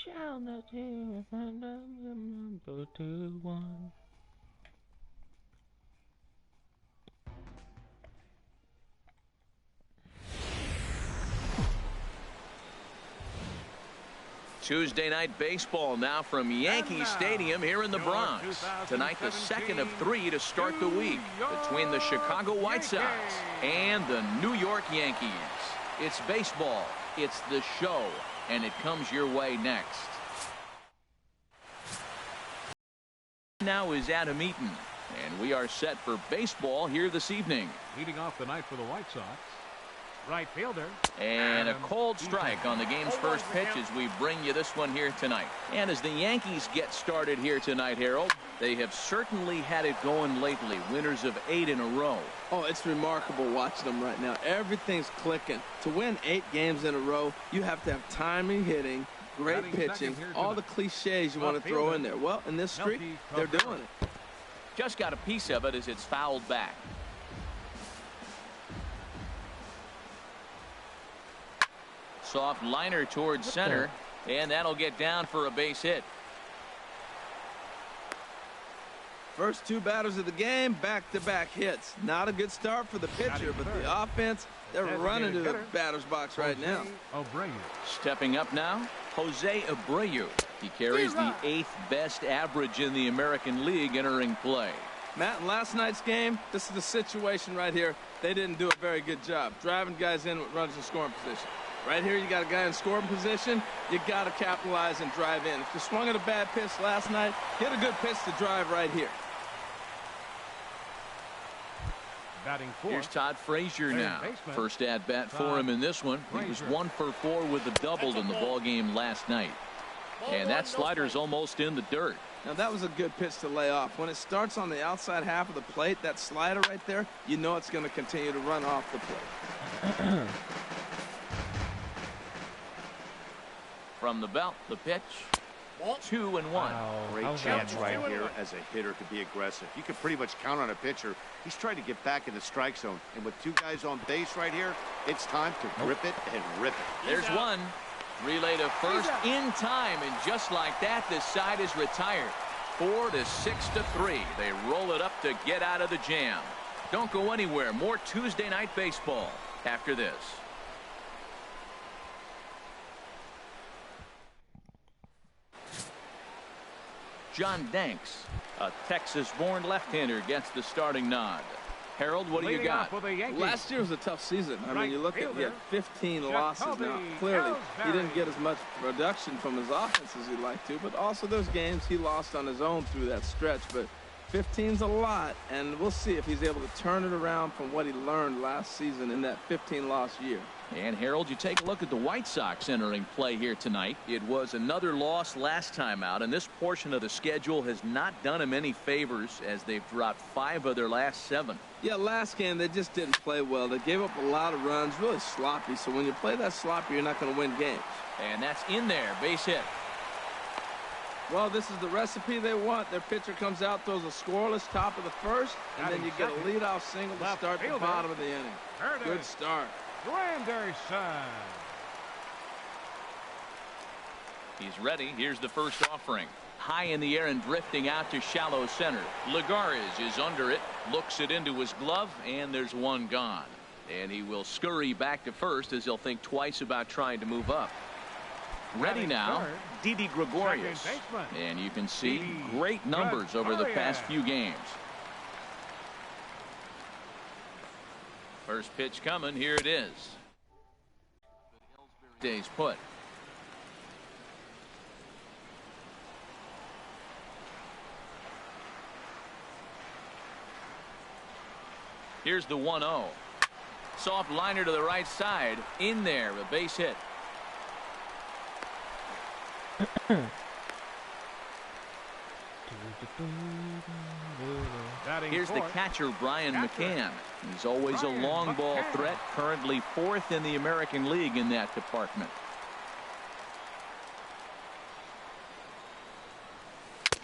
shall not hear number 2-1. Tuesday night baseball now from Yankee Stadium here in the Bronx. Tonight, the second of 3 to start the week between the Chicago White Sox and the New York Yankees. It's baseball, it's the show, and it comes your way next. Now is Adam Eaton, and we are set for baseball here this evening. Leading off the night for the White Sox, right fielder. And a cold strike on the game's first pitch as we bring you this one here tonight. And as the Yankees get started here tonight, Harold, they have certainly had it going lately. Winners of 8 in a row. Oh, it's remarkable watching them right now. Everything's clicking. To win 8 games in a row, you have to have timing hitting, great pitching, all the cliches you want to throw in there. Well, in this streak, they're doing it. Just got a piece of it as it's fouled back. Soft liner towards center, and that'll get down for a base hit. First 2 batters of the game, back-to-back hits. Not a good start for the pitcher, but the offense, they're running to the batter's box right now. Stepping up now, Jose Abreu. He carries the 8th best average in the American League entering play. Matt, in last night's game, this is the situation right here. They didn't do a very good job driving guys in with runners in scoring position. Right here, you got a guy in scoring position. You got to capitalize and drive in. If you swung at a bad pitch last night, get a good pitch to drive right here. Batting Here's Todd Frazier now. First at bat for him in this one. He was 1 for 4 with a double in the ball game last night. And that slider's almost in the dirt. Now that was a good pitch to lay off. When it starts on the outside half of the plate, that slider right there, you know it's going to continue to run off the plate. From the belt, the pitch. 2-1. Great chance right here as a hitter to be aggressive. You can pretty much count on a pitcher. He's trying to get back in the strike zone. And with 2 guys on base right here, it's time to grip it and rip it. There's one. Relay to first in time. And just like that, this side is retired. 4 to 6 to 3. They roll it up to get out of the jam. Don't go anywhere. More Tuesday night baseball after this. John Danks, a Texas-born left-hander, gets the starting nod. Harold, what do you got? Last year was a tough season. I mean, you look at, he had 15 losses now. Clearly, he didn't get as much production from his offense as he'd like to, but also those games he lost on his own through that stretch. But 15's a lot, and we'll see if he's able to turn it around from what he learned last season in that 15-loss year. And Harold, you take a look at the White Sox entering play here tonight. It was another loss last time out, and this portion of the schedule has not done him any favors as they've dropped 5 of their last 7. Yeah, last game they just didn't play well. They gave up a lot of runs, really sloppy. So when you play that sloppy, you're not going to win games. And that's in there, base hit. Well, this is the recipe they want. Their pitcher comes out, throws a scoreless top of the first, and then you get a leadoff single to start the bottom of the inning. Good start. Granderson. He's ready. Here's the first offering. High in the air and drifting out to shallow center. Lagares is under it, looks it into his glove, and there's one gone. And he will scurry back to first as he'll think twice about trying to move up. Ready now, Didi Gregorius. And you can see great numbers over the past few games. First pitch coming. Here it is. Stays put. Here's the 1-0. Soft liner to the right side. In there, a base hit. Here's the catcher, Brian McCann. He's always a long ball threat, currently 4th in the American League in that department.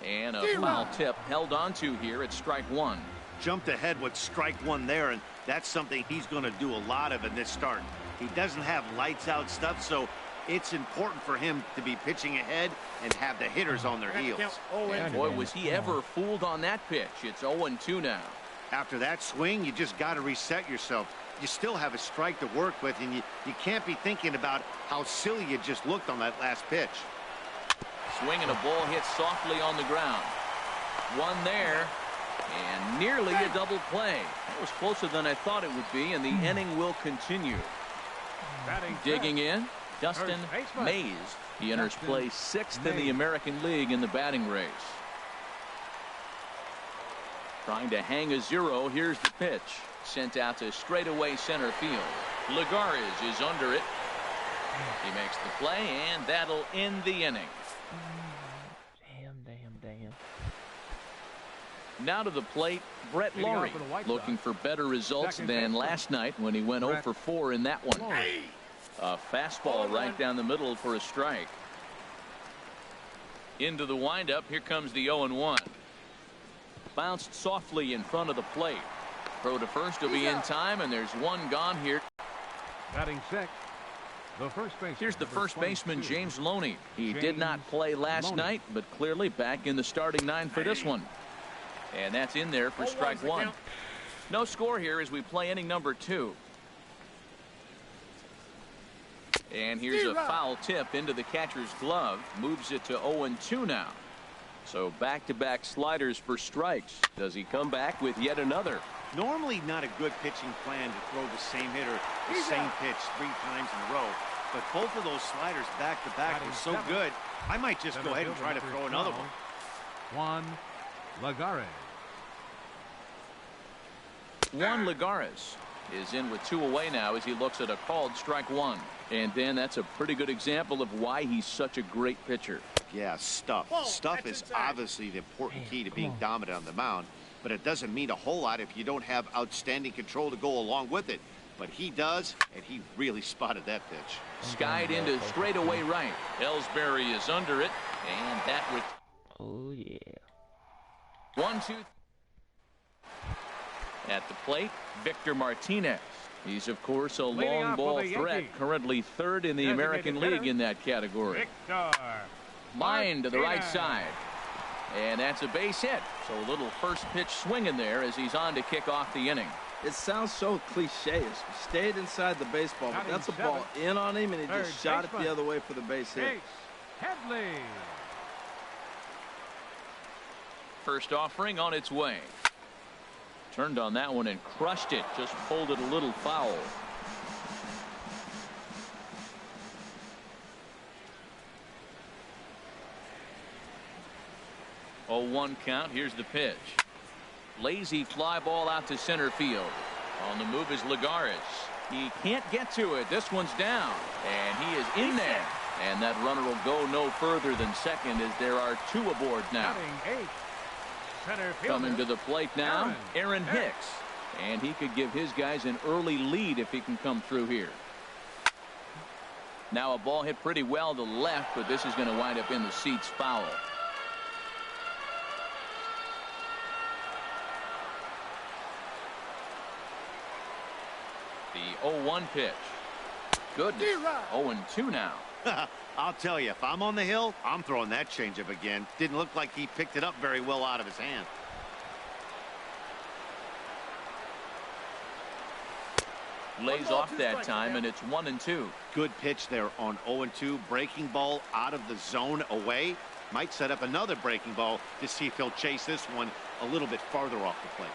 And a foul tip held onto here at strike 1. Jumped ahead with strike 1 there, and that's something he's going to do a lot of in this start. He doesn't have lights out stuff, so It's important for him to be pitching ahead and have the hitters on their heels. Boy, was he ever fooled on that pitch. It's 0-2 now. After that swing, you just got to reset yourself. You still have a strike to work with, and you can't be thinking about how silly you just looked on that last pitch. Swing and a ball hit softly on the ground. One there, and nearly a double play. That was closer than I thought it would be, and the inning will continue. Digging in, Dustin Mays. He enters play 6th in the American League in the batting race. Trying to hang a 0. Here's the pitch. Sent out to straightaway center field. Ligares is under it. He makes the play, and that'll end the inning. Damn. Now to the plate, Brett Lawrie, looking for better results than last night when he went 0 for 4 in that one. A fastball right down the middle for a strike. Into the windup. Here comes the 0-1. Bounced softly in front of the plate. Throw to first will be in time, and there's one gone here. Batting 6th. The first baseman. Here's the first baseman, James Loney. He did not play last night, but clearly back in the starting 9 for this one. And that's in there for strike 1. No score here as we play inning number 2. And here's a foul tip into the catcher's glove. Moves it to 0-2 now. So back-to-back sliders for strikes. Does he come back with yet another? Normally not a good pitching plan to throw the same hitter the same pitch 3 times in a row. But both of those sliders back-to-back were so good, I might just go ahead and try to throw another one. Juan Ligares. Juan Ligares is in with 2 away now as he looks at a called strike 1. And then that's a pretty good example of why he's such a great pitcher. Yeah, stuff. Stuff is obviously the important key to being dominant on the mound, but it doesn't mean a whole lot if you don't have outstanding control to go along with it. But he does, and he really spotted that pitch. Skied into straightaway right. Ellsbury is under it, and that would. Oh yeah. 1-2. At the plate, Victor Martinez. He's, of course, a long ball threat, currently 3rd in the American League in that category. Line to the right side. And that's a base hit. So a little first pitch swinging there as he's on to kick off the inning. It sounds so cliche. He stayed inside the baseball, but that's a ball in on him, and he just shot it the other way for the base hit. Headley. First offering on its way. Turned on that one and crushed it. Just pulled it a little foul. Oh, 1 count. Here's the pitch. Lazy fly ball out to center field. On the move is Ligares. He can't get to it. This one's down, and he is in there. And that runner will go no further than second as there are 2 aboard now. Coming to the plate now, Aaron Hicks. And he could give his guys an early lead if he can come through here. Now a ball hit pretty well to left, but this is going to wind up in the seats foul. The 0-1 pitch. Goodness. 0-2 now. I'll tell you, if I'm on the hill, I'm throwing that changeup again. Didn't look like he picked it up very well out of his hand. Lays off that time, and it's 1-2. Good pitch there on 0-2. Breaking ball out of the zone away. Might set up another breaking ball to see if he'll chase this one a little bit farther off the plate.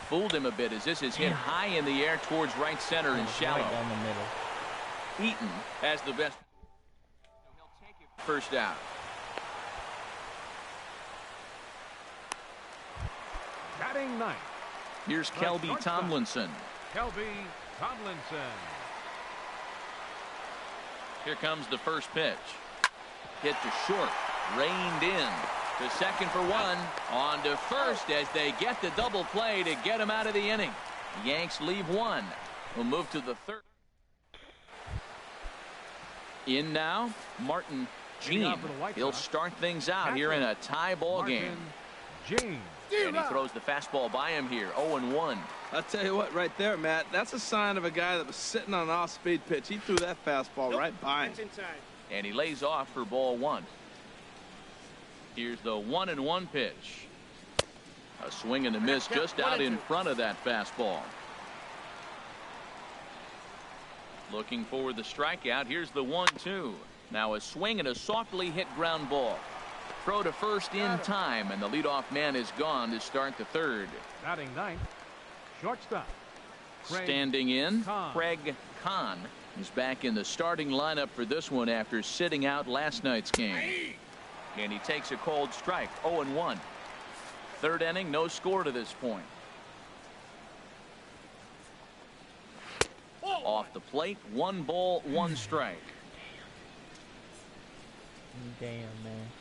Fooled him a bit as this is hit high in the air towards right center and shallow. Right down the middle. Eaton has the best. He'll take it first out. Batting 9th. Here's Kelby Tomlinson. Kelby Tomlinson. Here comes the first pitch. Hit to short. Reined in. To second for 1. On to first as they get the double play to get him out of the inning. Yanks leave 1. We'll move to the 3rd. In now, Martin Jean. He'll start things out here in a tie ball game. James. And he throws the fastball by him here. 0-1. I'll tell you what, right there, Matt, that's a sign of a guy that was sitting on an off-speed pitch. He threw that fastball right by him. And he lays off for ball 1. Here's the 1-1 pitch. A swing and a miss just out in front of that fastball. Looking for the strikeout. Here's the 1-2. Now a swing and a softly hit ground ball. Throw to first in time, and the leadoff man is gone to start the third. Batting ninth, shortstop. Standing in, Craig Kahn is back in the starting lineup for this one after sitting out last night's game. And he takes a cold strike. 0-1. Third inning, no score to this point. Off the plate, 1 ball, 1 strike. Damn, man.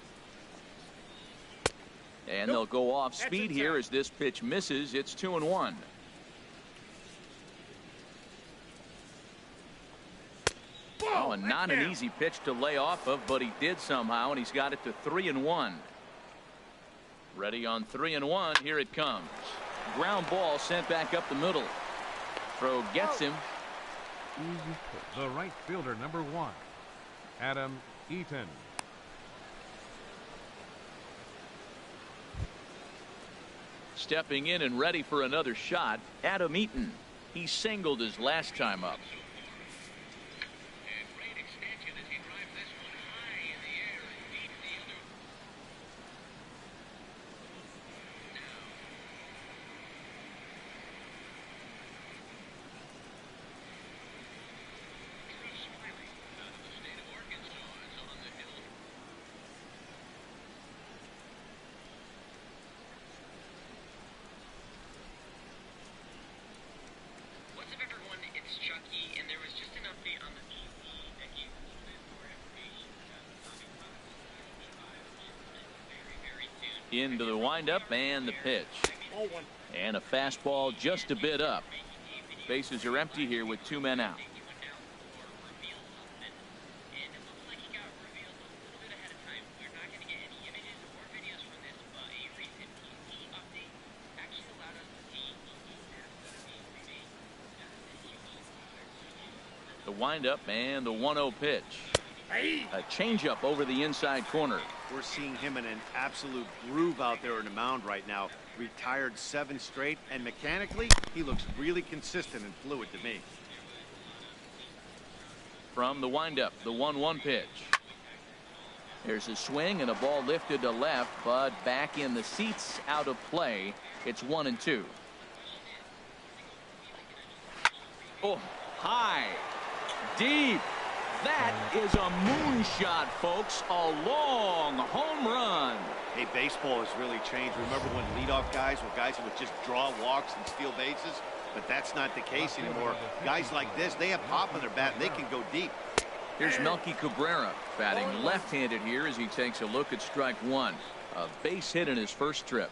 And they'll go off speed here as this pitch misses. It's 2-1. Oh, and not an easy pitch to lay off of, but he did somehow, and he's got it to 3-1. Ready on 3-1. Here it comes. Ground ball sent back up the middle. Throw gets him. The right fielder, number 1, Adam Eaton. Stepping in and ready for another shot, Adam Eaton. He singled his last time up. Into the windup and the pitch. And a fastball just a bit up. Bases are empty here with 2 men out. The windup and the 1-0 pitch. A changeup over the inside corner. We're seeing him in an absolute groove out there on the mound right now. Retired 7 straight, and mechanically, he looks really consistent and fluid to me. From the windup, the 1-1 pitch. There's a swing and a ball lifted to left, but back in the seats, out of play. It's 1-2. Oh, high, deep. That is a moonshot, folks. A long home run. Hey, baseball has really changed. Remember when leadoff guys were guys who would just draw walks and steal bases? But that's not the case anymore. Guys like this, they have pop in their bat, and they can go deep. Here's Melky Cabrera batting left-handed here as he takes a look at strike 1. A base hit in his first trip.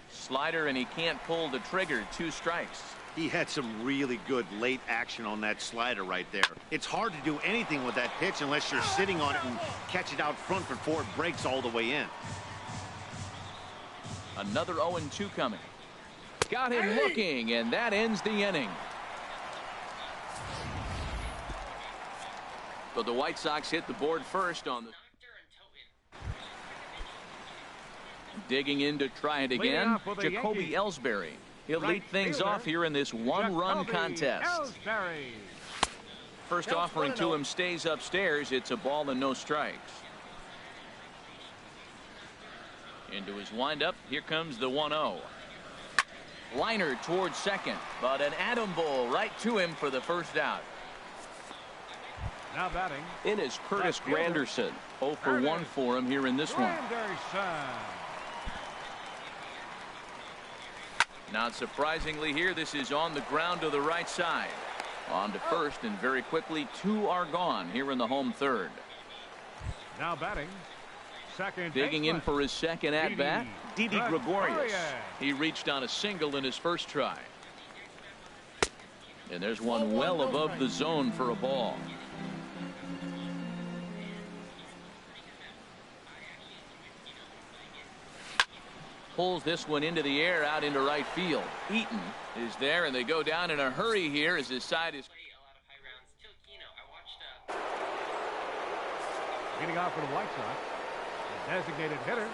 Slider, and he can't pull the trigger. 2 strikes. He had some really good late action on that slider right there. It's hard to do anything with that pitch unless you're sitting on it and catch it out front before it breaks all the way in. Another 0-2 coming. Got him looking, and that ends the inning. But the White Sox hit the board first on the... Digging in to try it again, Jacoby Ellsbury. He'll lead things off here in this 1-run contest. First offering to him stays upstairs. It's a ball and no strikes. Into his windup. Here comes the 1-0. Liner towards second, but an atom bowl right to him for the first out. Now batting in is Curtis Granderson. 0 for 1 for him here in this one. Not surprisingly here, this is on the ground to the right side. On to first, and very quickly 2 are gone here in the home third. Now batting second. Digging in for his second at bat, Didi Gregorius. He reached on a single in his first try. And there's one well above the zone for a ball. pulls this one into the air out into right field. Eaton is there, and they go down in a hurry here as his side is. Getting off for the White Sox, the designated hitter.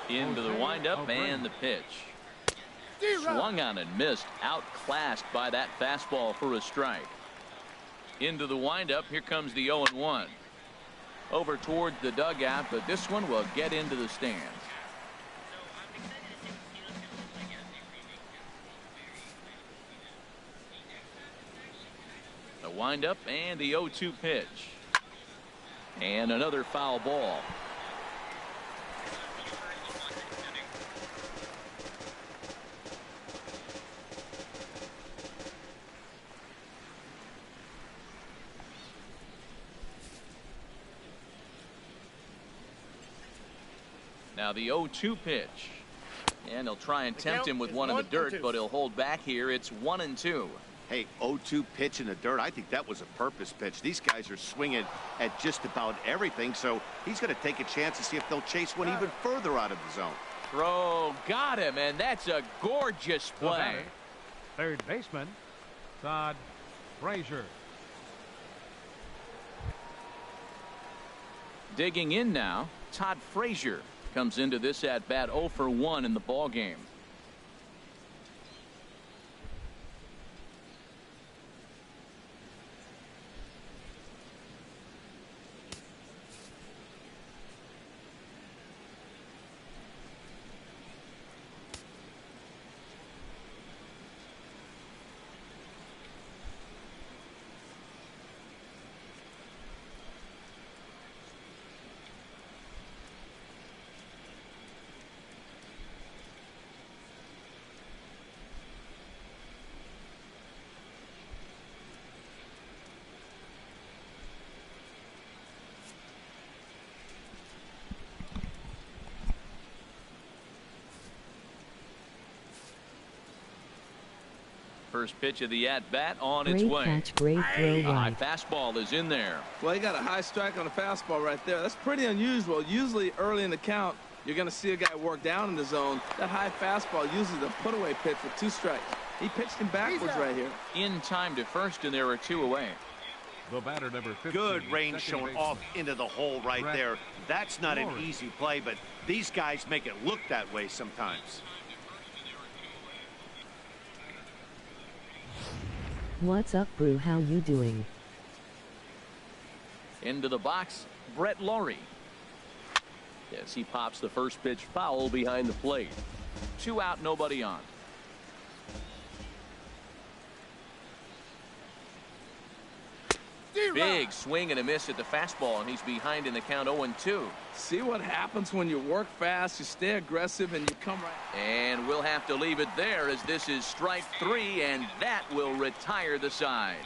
Into the windup and the pitch. Swung on and missed. Outclassed by that fastball for a strike. Into the windup. Here comes the 0-1. Over toward the dugout, but this one will get into the stands. The windup and the 0-2 pitch. And another foul ball. Now the 0-2 pitch. And he'll try and tempt him with one in the dirt, but he'll hold back here. It's 1-2. Hey, 0-2 pitch in the dirt. I think that was a purpose pitch. These guys are swinging at just about everything, so he's going to take a chance to see if they'll chase one even further out of the zone. Throw, got him, and that's a gorgeous play. Third baseman, Todd Frazier. Digging in now, Todd Frazier comes into this at bat 0 for 1 in the ball game. First pitch of the at-bat on its way. Great catch, great throw. A high fastball is in there. Well, he got a high strike on a fastball right there. That's pretty unusual. Usually early in the count, you're going to see a guy work down in the zone. That high fastball usually the put-away pitch with 2 strikes. He pitched him backwards right here. In time to first, and there are 2 away. The batter, number 15. Good range shown off into the hole right there. That's not an easy play, but these guys make it look that way sometimes. What's up, Brew? How you doing? Into the box, Brett Laurie. Yes, he pops the first pitch foul behind the plate. 2 out, nobody on. Big swing and a miss at the fastball, and he's behind in the count 0-2. See what happens when you work fast, you stay aggressive, and you come right. And we'll have to leave it there as this is strike 3, and that will retire the side.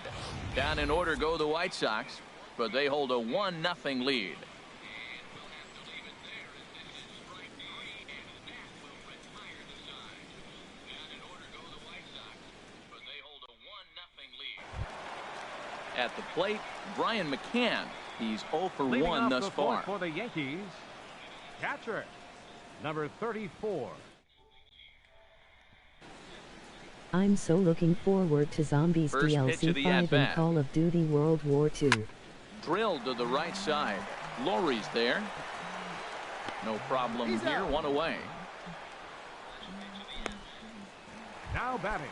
Down in order go the White Sox, but they hold a 1-0 lead. At the plate, Brian McCann. He's 0 for 1 thus far. For the Yankees, catcher, number 34. I'm so looking forward to Zombies First pitch of DLC the 5 and at-bat. Call of Duty World War II. Drilled to the right side. Laurie's there. No problem here. 1 away. Now batting.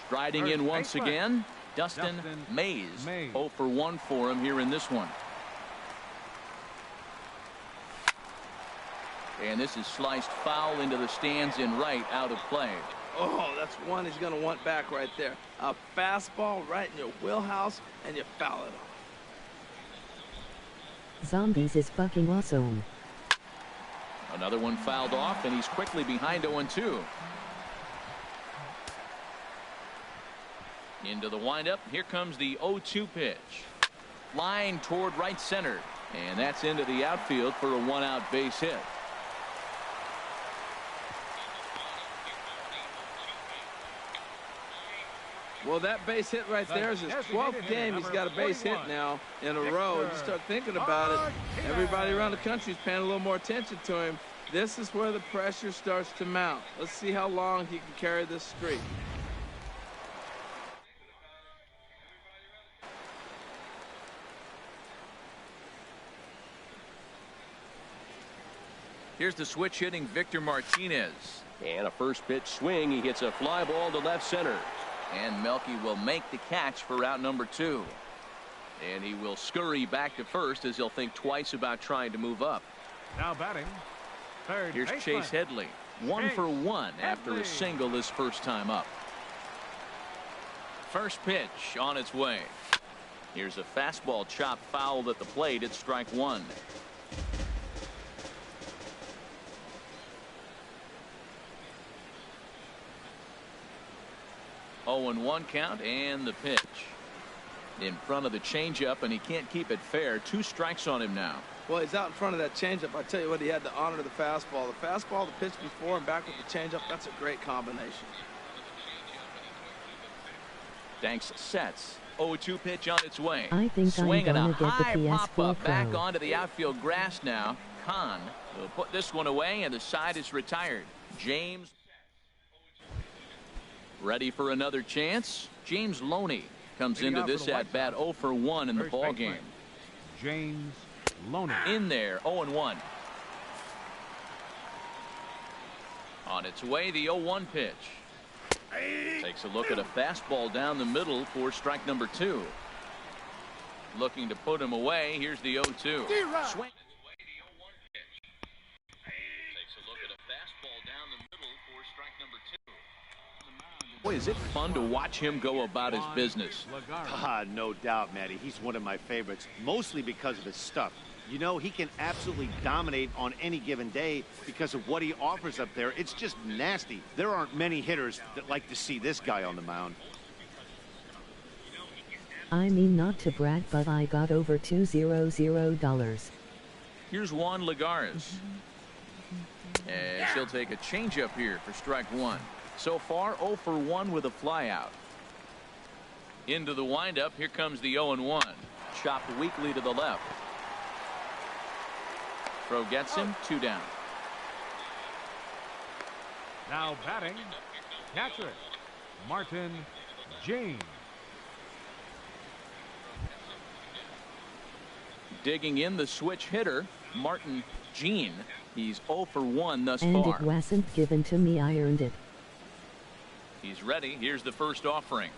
Striding in once again, Dustin Mays. 0 for 1 for him here in this one. And this is sliced foul into the stands in right, out of play. Oh, that's one he's going to want back right there. A fastball right in your wheelhouse, and you foul it off. Zombies is fucking awesome. Another one fouled off, and he's quickly behind 0-2. Into the windup. Here comes the 0-2 pitch. Line toward right center. And that's into the outfield for a 1-out base hit. Well, that base hit right there is his 12th game. He's got a base hit now in a row. You start thinking about it. Everybody around the country is paying a little more attention to him. This is where the pressure starts to mount. Let's see how long he can carry this streak. Here's the switch hitting Victor Martinez. And a first pitch swing. He hits a fly ball to left center. And Melky will make the catch for out number 2. And he will scurry back to first as he'll think twice about trying to move up. Now batting, third Here's baseman. Chase Headley. 1 for 1 after a single his first time up. First pitch on its way. Here's a fastball chopped foul at the plate. It's strike 1. Oh, and 1 count, and the pitch in front of the changeup, and he can't keep it fair. 2 strikes on him now. Well, he's out in front of that changeup. I tell you what, he had to honor the fastball. The fastball, the pitch before, and back with the changeup. That's a great combination. Danks sets. 0-2 pitch on its way. I think Swing I'm and a gonna get the high PS4 pop-up back Pro. onto the outfield grass now. Kahn will put this one away, and the side is retired. James ready for another chance. James Loney comes into this at bat 0 for 1 in the ball game. James Loney. In there, 0-1. On its way, the 0-1 pitch. Takes a look at a fastball down the middle for strike number 2. Looking to put him away. Here's the 0-2. Swing. Takes a look at a fastball down the middle for strike number 2. Boy, is it fun to watch him go about his business. No doubt, Matty. He's one of my favorites, mostly because of his stuff. You know, he can absolutely dominate on any given day because of what he offers up there. It's just nasty. There aren't many hitters that like to see this guy on the mound. I mean, not to brag, but I got over $200. Here's Juan Lagares. And he'll take a changeup here for strike 1. So far, 0 for 1 with a flyout. Into the windup. Here comes the 0-1. Chopped weakly to the left. Throw gets him. 2 down. Now batting, catcher, Martin James. Digging in the switch hitter, Martin Jean. He's 0 for 1 thus And far. it wasn't given to me, I earned it. He's ready. Here's the first offering.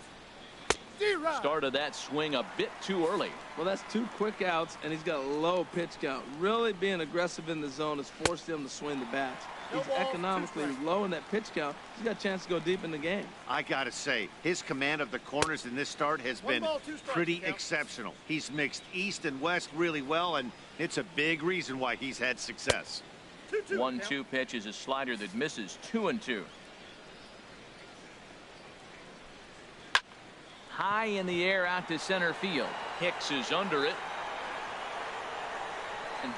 Started that swing a bit too early. Well, that's 2 quick outs, and he's got a low pitch count. Really being aggressive in the zone has forced him to swing the bats. He's economically low in that pitch count. He's got a chance to go deep in the game. I got to say, his command of the corners in this start has been pretty exceptional. He's mixed east and west really well, and it's a big reason why he's had success. 1-2 pitch is a slider that misses. 2-2. High in the air out to center field. Hicks is under it. And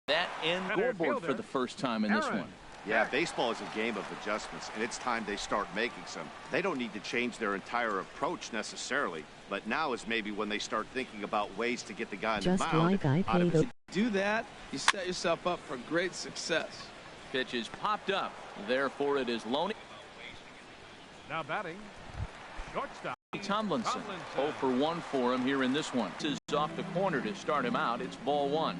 that end scoreboard for the first time in this one. Yeah, baseball is a game of adjustments, and it's time they start making some. They don't need to change their entire approach necessarily, but now is maybe when they start thinking about ways to get the guy on the Just mound like I out of paid his Do that, you set yourself up for great success. Pitch is popped up. Therefore, it is Loney. Now batting, shortstop. Tomlinson. 0 for 1 for him here in this one. This is off the corner to start him out. It's ball 1.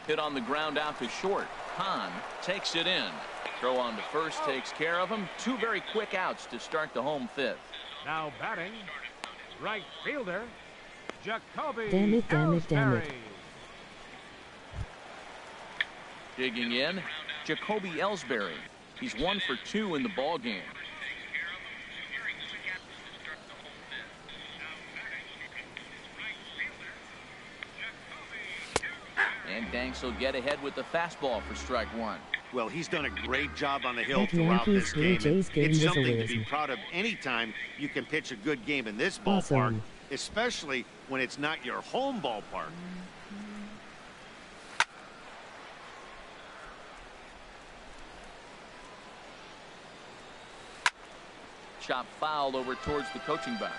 Hit on the ground out to short. Hahn takes it in. Throw on to first takes care of him. 2 very quick outs to start the home 5th. Now batting, right fielder, Jacoby Damn it, damn it, damn it. Ellsbury. Digging in, Jacoby Ellsbury. He's 1 for 2 in the ball game. And Danks will get ahead with the fastball for strike 1. Well, he's done a great job on the hill That throughout this Yankees game. Blue Jays game It's was something to be amazing. proud of anytime you can pitch a good game in this ballpark, Awesome. especially when it's not your home ballpark. Chop foul over towards the coaching box.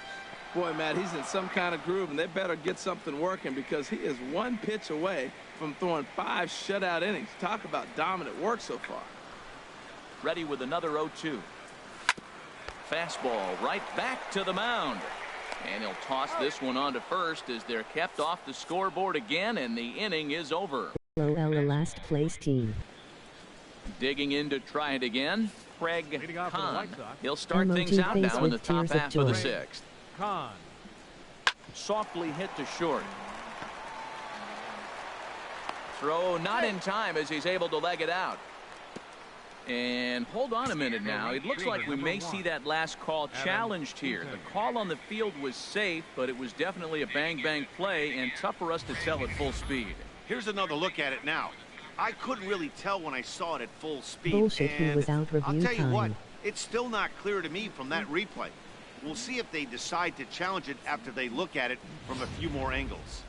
Boy, Matt, he's in some kind of groove, and they better get something working because he is one pitch away from throwing 5 shutout innings. Talk about dominant work so far. Ready with another 0-2. Fastball right back to the mound. And he'll toss this one on to first as they're kept off the scoreboard again, and the inning is over. LOL last place team. Digging in to try it again, Craig Kahn. He'll start Emoji things out face now in the with top tears of half of the joy. 6th. Kahn. Softly hit to short. Throw not in time as he's able to leg it out. And hold on a minute now. It looks like we may see that last call challenged here. The call on the field was safe, but it was definitely a bang-bang play and tough for us to tell at full speed. Here's another look at it now. I couldn't really tell when I saw it at full speed. Bullshit, he was out I'll review tell you what, time. it's still not clear to me from that replay. We'll see if they decide to challenge it after they look at it from a few more angles.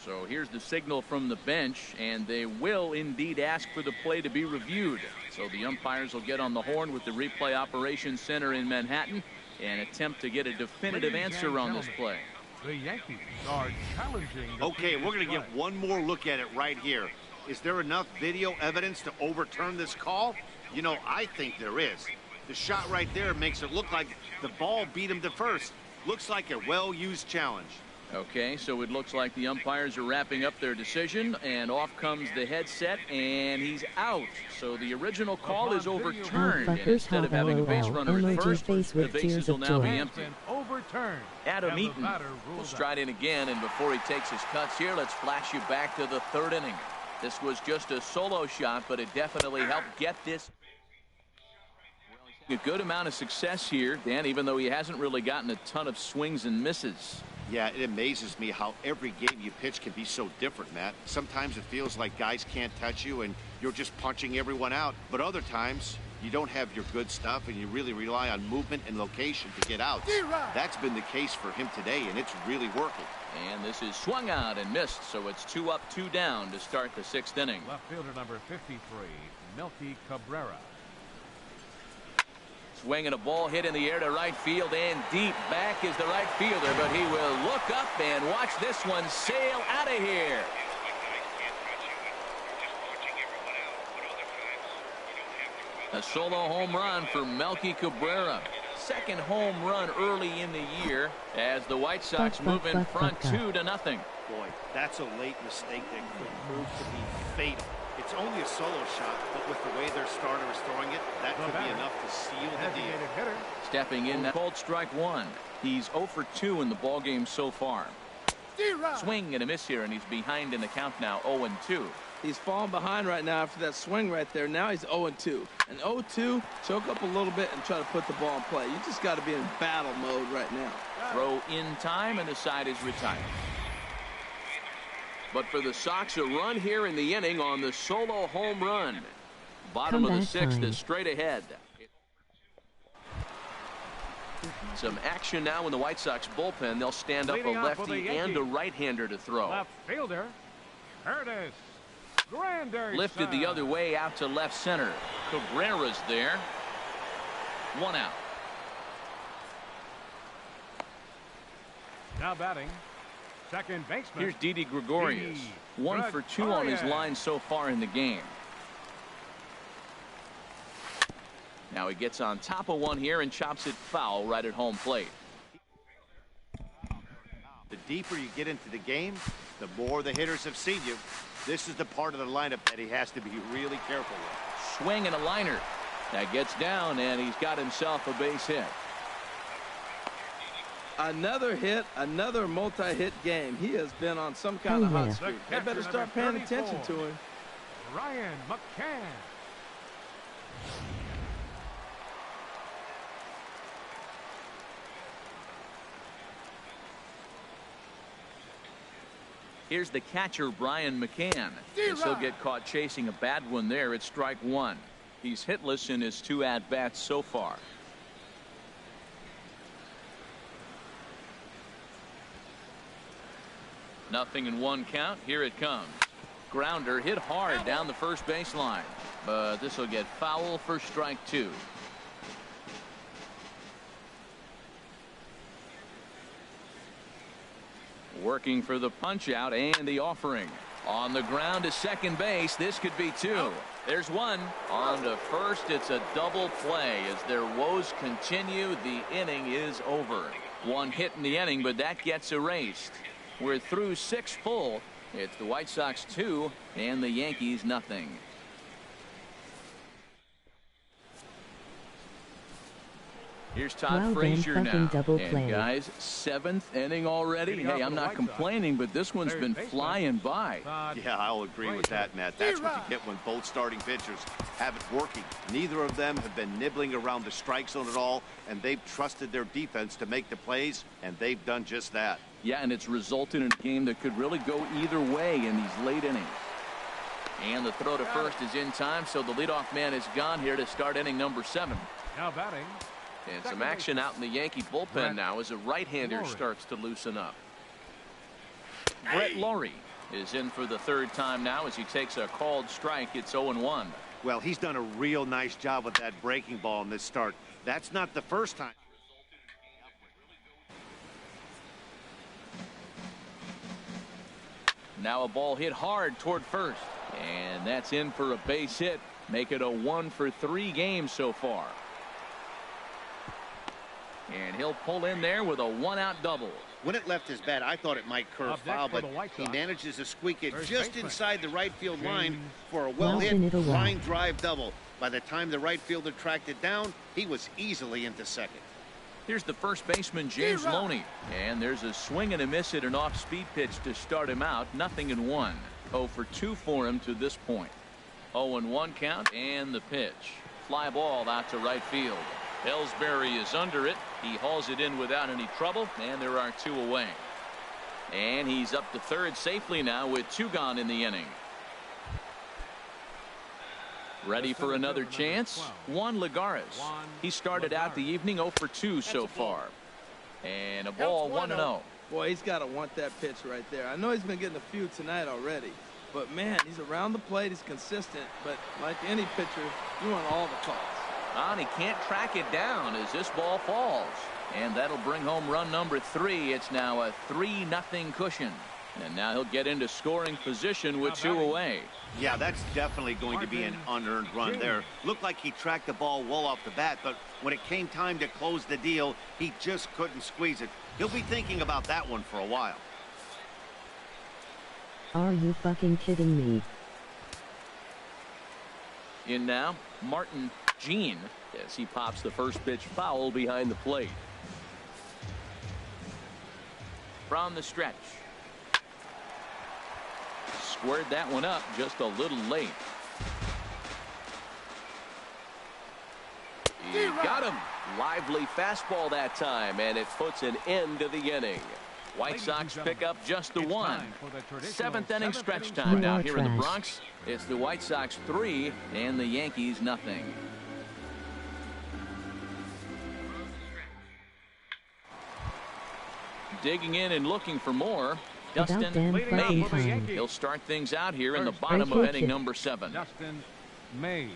So here's the signal from the bench, and they will indeed ask for the play to be reviewed. So the umpires will get on the horn with the replay operations center in Manhattan and attempt to get a definitive answer on this play. The Yankees are challenging. Okay, we're going to get one more look at it right here. Is there enough video evidence to overturn this call? You know, I think there is. The shot right there makes it look like the ball beat him to first. Looks like a well-used challenge. Okay, so it looks like the umpires are wrapping up their decision, and off comes the headset, and he's out. So the original call is overturned, and instead of having a base runner at first, the bases will now be empty. Overturned. Adam Eaton will stride in again, and before he takes his cuts here, let's flash you back to the 3rd inning. This was just a solo shot, but it definitely helped get this. A good amount of success here, Dan, even though he hasn't really gotten a ton of swings and misses. Yeah, it amazes me how every game you pitch can be so different, Matt. Sometimes it feels like guys can't touch you and you're just punching everyone out. But other times, you don't have your good stuff and you really rely on movement and location to get out. That's been the case for him today, and it's really working. And this is swung out and missed, so it's 2 up, 2 down to start the 6th inning. Left fielder number 53, Melky Cabrera. Swinging a ball hit in the air to right field, and deep back is the right fielder, but he will look up and watch this one sail out of here. A solo home run for Melky Cabrera. 2nd home run early in the year as the White Sox move in front 2-0. Boy, that's a late mistake that could prove to be fatal. It's only a solo shot, but with the way their starter is throwing it, that could be enough to seal the deal. Stepping in, called strike 1. He's 0 for 2 in the ballgame so far. Swing and a miss here, and he's behind in the count now, 0-2. He's falling behind right now after that swing right there. Now he's 0-2. And 0-2, choke up a little bit and try to put the ball in play. You just got to be in battle mode right now. Throw in time, and the side is retired. But for the Sox, a run here in the inning on the solo home run. Bottom of the 6th is straight ahead. Some action now in the White Sox bullpen. They'll stand up a lefty and a right-hander to throw. Left fielder, Curtis Granderson. Lifted the other way out to left center. Cabrera's there. 1 out. Now batting, second baseman. Here's Didi Gregorius. 1 for 2 on his line so far in the game. Now he gets on top of one here and chops it foul right at home plate. The deeper you get into the game, the more the hitters have seen you. This is the part of the lineup that he has to be really careful with. Swing and a liner. That gets down, and he's got himself a base hit. Another hit, another multi-hit game. He has been on some kind of hot streak. They better start paying attention to him. Ryan McCann. Here's the catcher, Brian McCann. He'll get caught chasing a bad one there. It's strike 1. He's hitless in his 2 at-bats so far. Nothing in 1 count. Here it comes. Grounder hit hard down the first baseline, but this will get foul for strike 2. Working for the punch out and the offering. On the ground to second base. This could be two. There's one. On to first. It's a double play. As their woes continue, the inning is over. One hit in the inning, but that gets erased. We're through 6 full. It's the White Sox 2 and the Yankees nothing. Here's Todd Frazier now. And guys, 7th inning already. Hey, I'm not complaining, but this one's been flying by. Yeah, I'll agree with that, Matt. That's what you get when both starting pitchers have it working. Neither of them have been nibbling around the strike zone at all, and they've trusted their defense to make the plays, and they've done just that. Yeah, and it's resulted in a game that could really go either way in these late innings. And the throw to first is in time, so the leadoff man is gone here to start inning number 7. Now batting. And some action out in the Yankee bullpen now as a right-hander starts to loosen up. Brett Laurie is in for the 3rd time now as he takes a called strike. It's 0-1. Well, he's done a real nice job with that breaking ball in this start. That's not the first time. Now a ball hit hard toward first. And that's in for a base hit. Make it a 1-for-3 game so far. And he'll pull in there with a 1-out double. When it left his bat, I thought it might curve foul, but he manages to squeak it just inside the right field line for a well-hit line drive double. By the time the right fielder tracked it down, he was easily into second. Here's the first baseman, James Loney. And there's a swing and a miss at an off-speed pitch to start him out. 0-1. 0-for-2 for him to this point. 0-1 count and the pitch. Fly ball out to right field. Ellsbury is under it. He hauls it in without any trouble, and there are 2 away. And he's up to third safely now with 2 gone in the inning. Ready for another chance? Juan Lagares. He started out the evening 0-for-2 so far. And a ball 1-0. Boy, he's got to want that pitch right there. I know he's been getting a few tonight already. But, man, he's around the plate. He's consistent. But like any pitcher, you want all the calls. And he can't track it down as this ball falls. And that'll bring home run number 3. It's now a 3-0 cushion. And now he'll get into scoring position with 2 away. Yeah, that's definitely going to be an unearned run there. Looked like he tracked the ball well off the bat, but when it came time to close the deal, he just couldn't squeeze it. He'll be thinking about that one for a while. Are you fucking kidding me? In now, Martin Jean as he pops the first pitch foul behind the plate. From the stretch. Squared that one up just a little late. He got him. Lively fastball that time, and it puts an end to the inning. White Sox pick up just the 1. 7th inning stretch time now here in the Bronx. It's the White Sox 3 and the Yankees nothing. Digging in and looking for more. Dustin Mays. He'll start things out here in the bottom of inning number 7. Dustin Mays.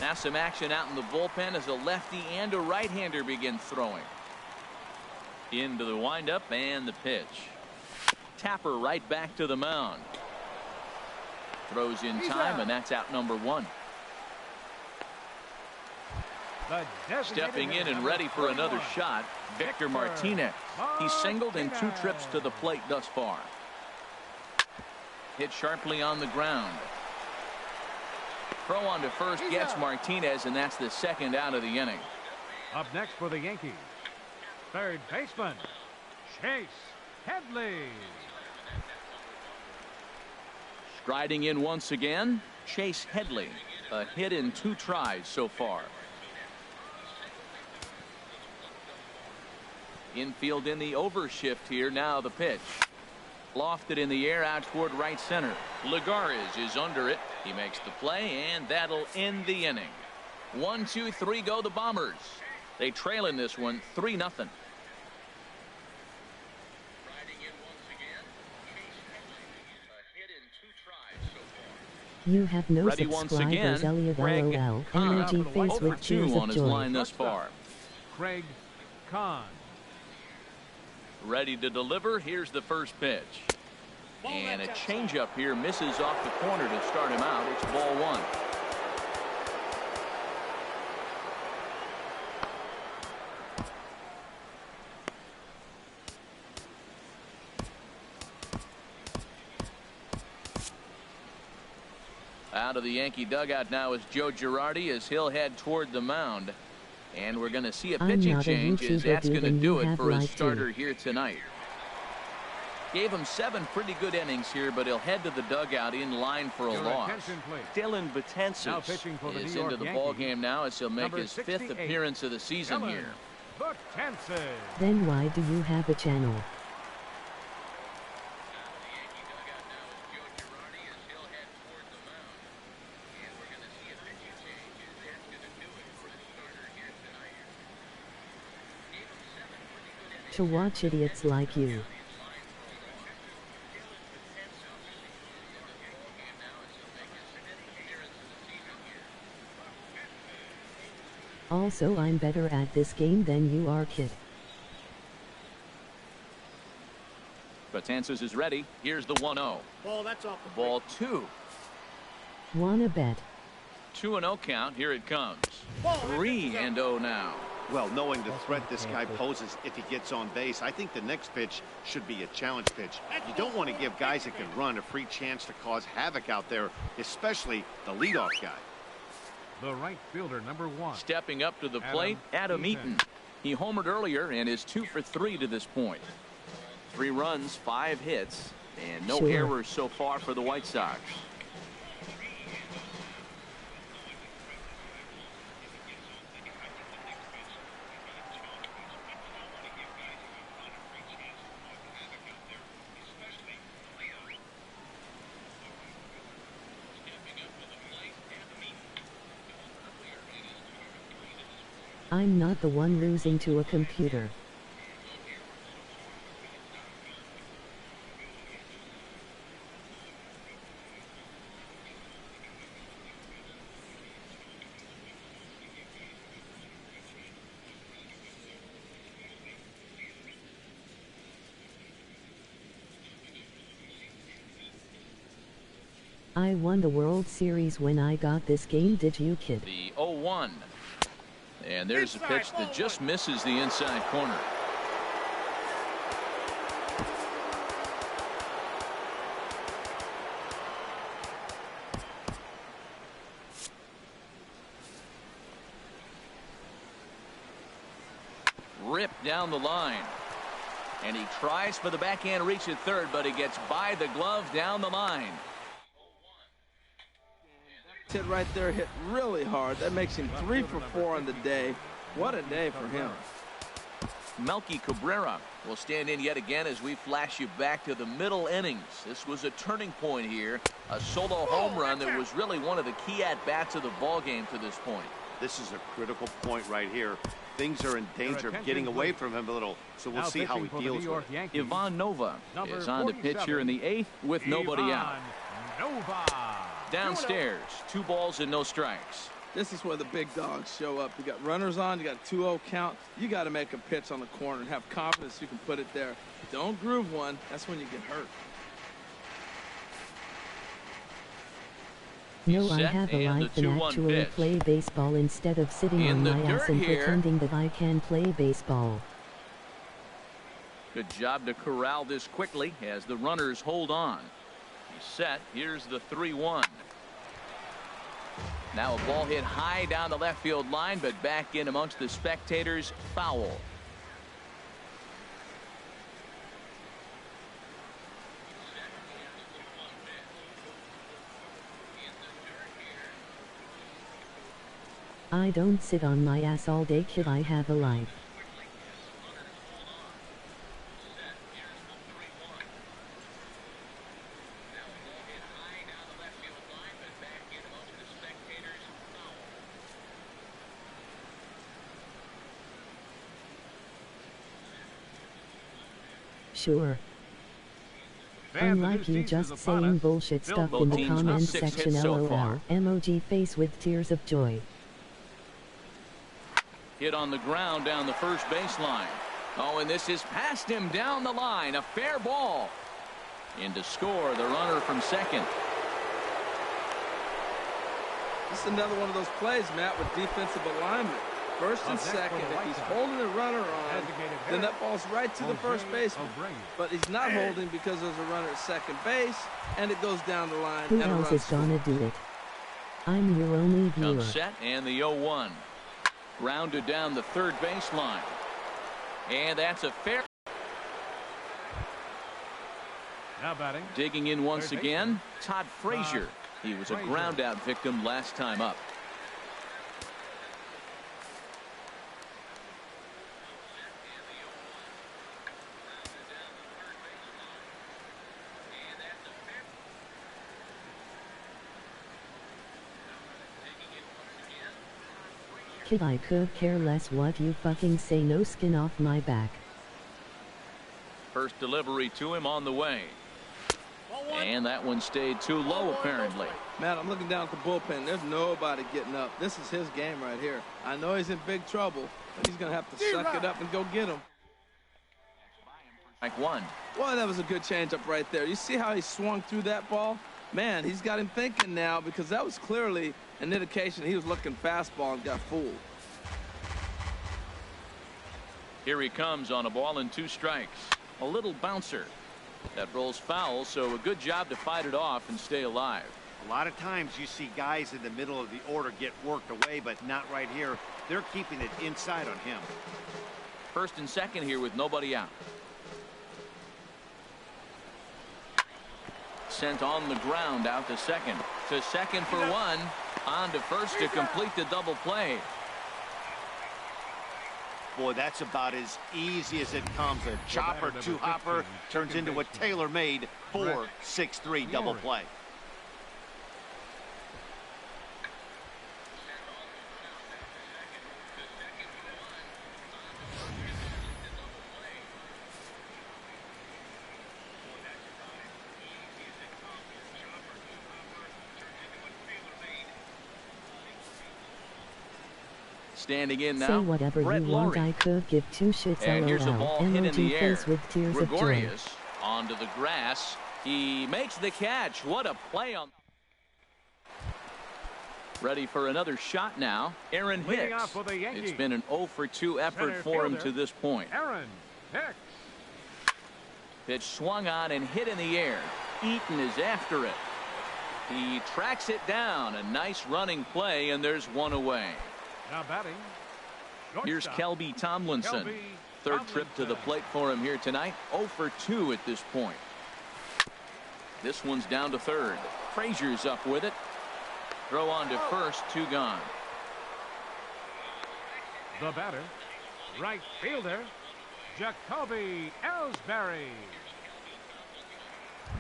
Now some action out in the bullpen as a lefty and a right-hander begin throwing. Into the windup and the pitch. Tapper right back to the mound. Throws in time, and that's out number 1. Stepping in and ready for another shot, Victor Martinez. He's singled in 2 trips to the plate thus far. Hit sharply on the ground. Throw on to first gets Martinez, and that's the 2nd out of the inning. Up next for the Yankees, third baseman, Chase Headley. Striding in once again, Chase Headley. A hit in 2 tries so far. Infield in the overshift here. Now the pitch. Lofted in the air out toward right center. Lagares is under it. He makes the play, and that'll end the inning. 1, 2, 3 go the Bombers. They trail in this one 3-0. You have no Ready once subscribers, again, Elliot Craig LOL, Kahn. emoji face with cheers 2 of on his joy. line thus far. Craig Kahn. ready to deliver. Here's the first pitch. And a changeup here misses off the corner to start him out. It's ball one. Out of the Yankee dugout now is Joe Girardi as he'll head toward the mound. And we're going to see a pitching change as that's going to do it for his starter here tonight. Gave him 7 pretty good innings here, but he'll head to the dugout in line for a loss. Dylan Betances is into the ball game now as he'll make his 5th appearance of the season here. Then why do you have a channel? To watch idiots like you. Also, I'm better at this game than you are, kid. Betances is ready. Here's the 1-0. Ball, that's off the Ball 2. Wanna bet? 2-0 count. Here it comes. 3-0 now. Well, knowing the threat this guy poses if he gets on base, I think the next pitch should be a challenge pitch. You don't want to give guys that can run a free chance to cause havoc out there, especially the leadoff guy. The right fielder, number 1. Stepping up to the plate, Adam Eaton. He homered earlier and is 2 for 3 to this point. 3 runs, 5 hits, and no errors so far for the White Sox. I'm not the one losing to a computer. I won the World Series when I got this game, did you, kid? The 0-1. And there's a pitch that just misses the inside corner. Ripped down the line. And he tries for the backhand reach at third, but he gets by the glove down the line. Hit right there, hit really hard. That makes him 3 for 4 on the day. What a day for him. Melky Cabrera will stand in yet again as we flash you back to the middle innings. This was a turning point here. A solo home run that was really one of the key at-bats of the ball game to this point. This is a critical point right here. Things are in danger of getting away from him a little, so we'll see how he deals with it. Ivan Nova is on the pitch here in the 8th with nobody out. Downstairs, 2 balls and no strikes. This is where the big dogs show up. You got runners on, you got a 2-0 count. You got to make a pitch on the corner and have confidence you can put it there. Don't groove one. That's when you get hurt. No, I have a life and actually play baseball instead of sitting on my ass and pretending that I can play baseball. Good job to corral this quickly as the runners hold on. He's set. Here's the 3-1. Now a ball hit high down the left field line, but back in amongst the spectators. Foul. I don't sit on my ass all day, kid. I have a life. Sure. Unlike you just saying bullshit stuff in the comments section, LOL, emoji face with tears of joy. Hit on the ground down the first baseline. Oh, and this is past him down the line. A fair ball. And to score, the runner from second. This is another one of those plays, Matt, with defensive alignment. First and second, if he's holding the runner on, then that ball's right to the first baseman. But he's not holding because there's a runner at second base, and it goes down the line. Who else is gonna do it? I'm your only viewer. Comes set and the 0-1. Grounded down the third baseline. And that's a fair. Now batting. Digging in once again, Todd Frazier. He was a ground out victim last time up. Kid, I could care less what you fucking say. No skin off my back. First delivery to him on the way. And that one stayed too low, apparently. Matt, I'm looking down at the bullpen. There's nobody getting up. This is his game right here. I know he's in big trouble, but he's going to have to suck it up and go get him. Like one. Boy, that was a good changeup right there. You see how he swung through that ball? Man, he's got him thinking now, because that was clearly an indication he was looking fastball and got fooled. Here he comes on a ball and 2 strikes. A little bouncer. That rolls foul, so a good job to fight it off and stay alive. A lot of times you see guys in the middle of the order get worked away, but not right here. They're keeping it inside on him. First and second here with nobody out. Sent on the ground out to second. To second for one. On to first to complete the double play. Boy, that's about as easy as it comes. A chopper, 2-hopper turns into a tailor-made 4-6-3 double play. Standing in now. Say whatever Brett you want. Lawrie. I could give 2 shits. And here's a ball hit in the air. Face with tears of joy. Gregorius onto the grass. He makes the catch. What a play on. Ready for another shot now. Aaron Hicks. It's been an 0-for-2 effort for him to this point. Aaron Hicks. Pitch swung on and hit in the air. Eaton is after it. He tracks it down. A nice running play, and there's one away. Now batting. Here's Kelby Tomlinson. Third trip to the plate for him here tonight. 0-for-2 at this point. This one's down to third. Frazier's up with it. Throw on to first. 2 gone. The batter, right fielder, Jacoby Ellsbury.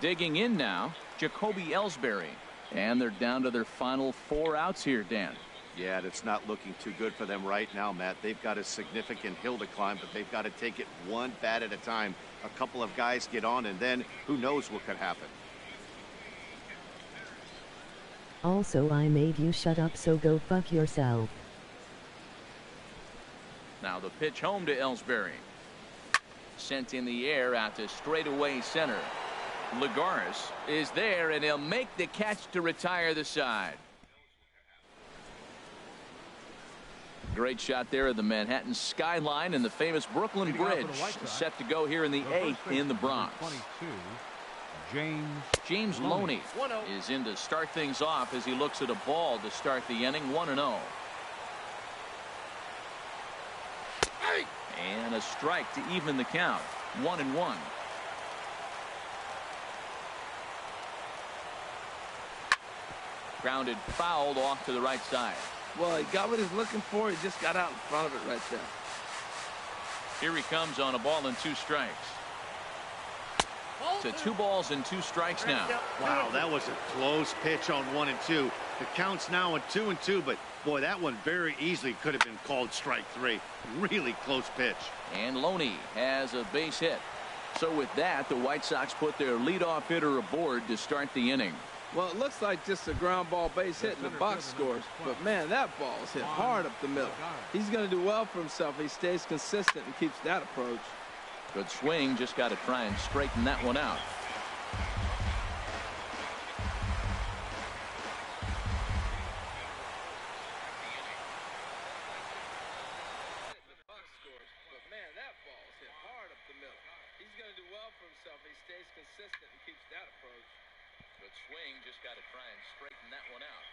Digging in now, Jacoby Ellsbury. And they're down to their final 4 outs here, Dan. Yeah, it's not looking too good for them right now, Matt. They've got a significant hill to climb, but they've got to take it one bat at a time. A couple of guys get on, and then who knows what could happen. Also, I made you shut up, so go fuck yourself. Now the pitch home to Ellsbury. Sent in the air out to straightaway center. Lagares is there, and he'll make the catch to retire the side. Great shot there of the Manhattan skyline and the famous Brooklyn Bridge. Set to go here in the 8th in the Bronx. James Loney is in to start things off as he looks at a ball to start the inning. 1-0. And a strike to even the count. 1-1. Grounded fouled off to the right side. Well, he got what he's looking for. He just got out in front of it right there. Here he comes on a ball and 2 strikes. To 2 balls and 2 strikes now. Wow, that was a close pitch on 1 and 2. The count's now at 2 and 2, but boy, that one very easily could have been called strike 3. Really close pitch. And Loney has a base hit. So with that, the White Sox put their leadoff hitter aboard to start the inning. Well, it looks like just a ground ball base hit and the box scores. But, man, that ball is hit hard up the middle. He's going to do well for himself. He stays consistent and keeps that approach. Good swing. Just got to try and straighten that one out. Consistent and keeps that approach. Good swing, just got to try and straighten that one out.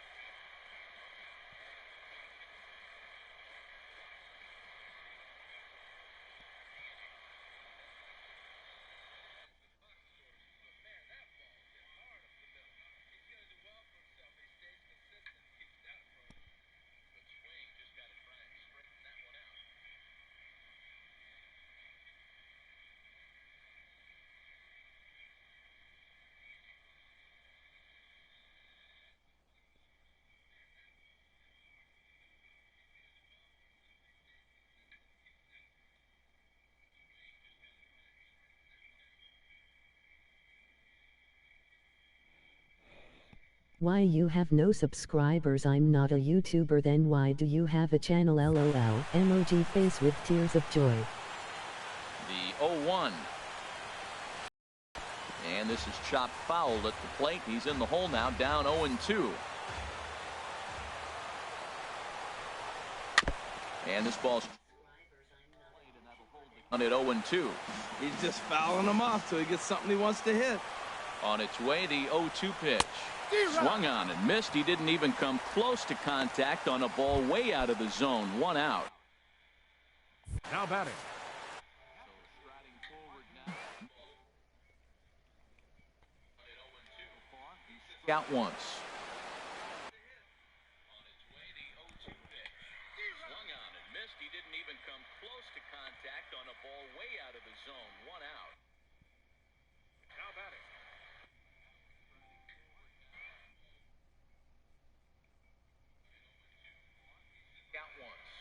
Why you have no subscribers? I'm not a YouTuber. Then why do you have a channel? LOL. Emoji face with tears of joy. The 0-1. And this is chopped foul at the plate. He's in the hole now, down 0-2. And this ball's on at 0-2. He's just fouling him off till he gets something he wants to hit. On its way, the 0-2 pitch. Swung on and missed. He didn't even come close to contact on a ball way out of the zone. 1 out. Now batting. Out once. Swung on and missed. He didn't even come close to contact on a ball way out of the zone. 1 out. Now batting. Out once.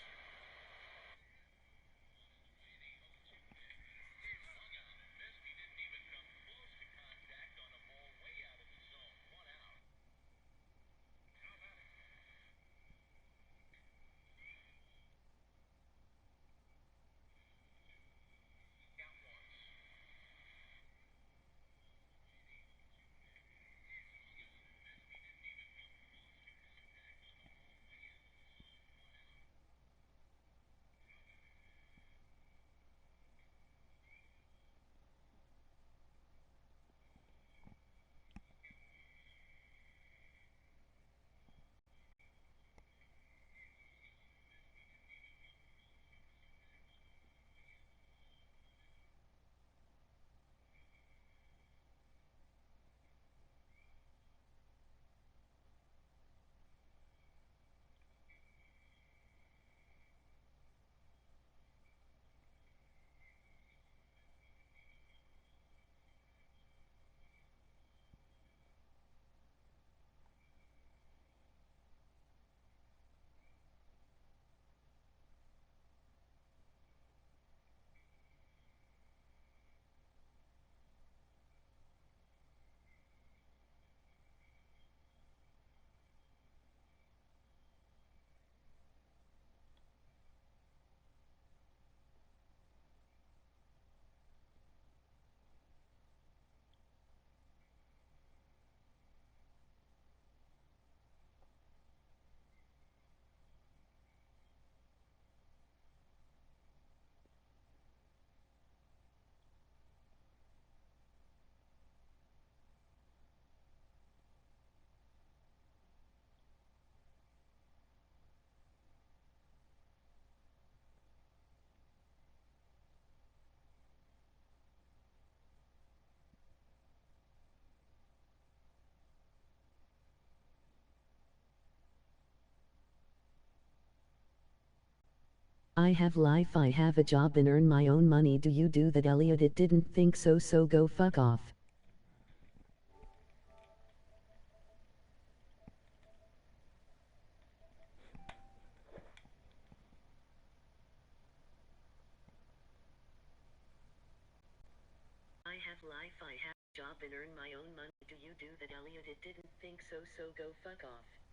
I have life, I have a job and earn my own money. Do you do that, Elliot? It didn't think so, so go fuck off. I have life, I have job and earn my own money. Do you do that, Elliot? It didn't think so, so go fuck off.